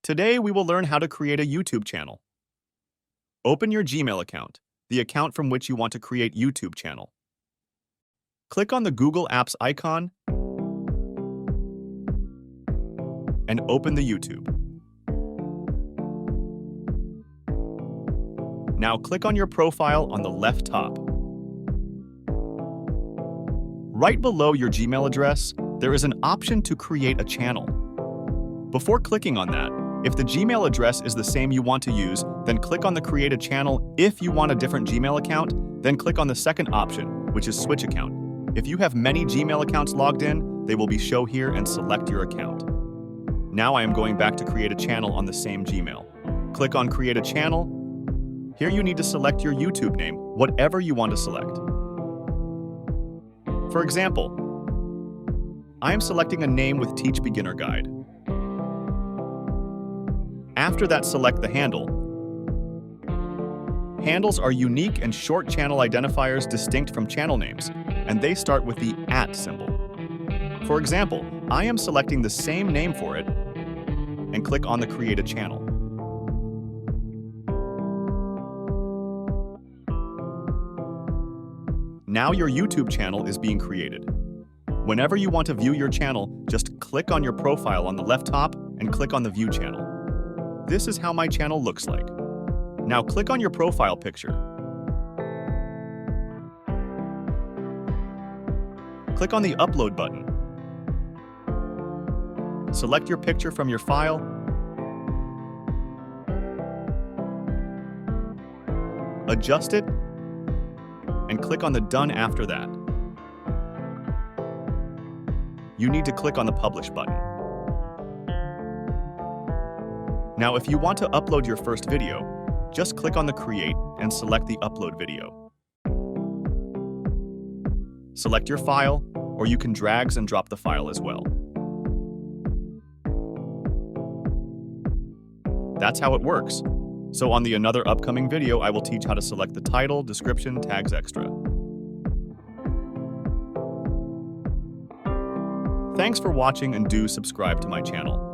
Today, we will learn how to create a YouTube channel. Open your Gmail account, the account from which you want to create YouTube channel. Click on the Google Apps icon and open the YouTube. Now click on your profile on the left top. Right below your Gmail address, there is an option to create a channel. Before clicking on that, if the Gmail address is the same you want to use, then click on the Create a Channel. If you want a different Gmail account, then click on the second option, which is Switch Account. If you have many Gmail accounts logged in, they will be shown here and select your account. Now I am going back to create a channel on the same Gmail. Click on Create a Channel. Here you need to select your YouTube name, whatever you want to select. For example, I am selecting a name with Teach Beginner Guide. After that, select the handle. Handles are unique and short channel identifiers distinct from channel names, and they start with the @ symbol. For example, I am selecting the same name for it and click on the Create a Channel. Now your YouTube channel is being created. Whenever you want to view your channel, just click on your profile on the left top and click on the View Channel. This is how my channel looks like. Now click on your profile picture. Click on the Upload button. Select your picture from your file. Adjust it, and click on the Done after that. You need to click on the Publish button. Now, if you want to upload your first video, just click on the Create and select the Upload video. Select your file, or you can drag and drop the file as well. That's how it works. So on the another upcoming video, I will teach how to select the title, description, tags, etc. Thanks for watching and do subscribe to my channel.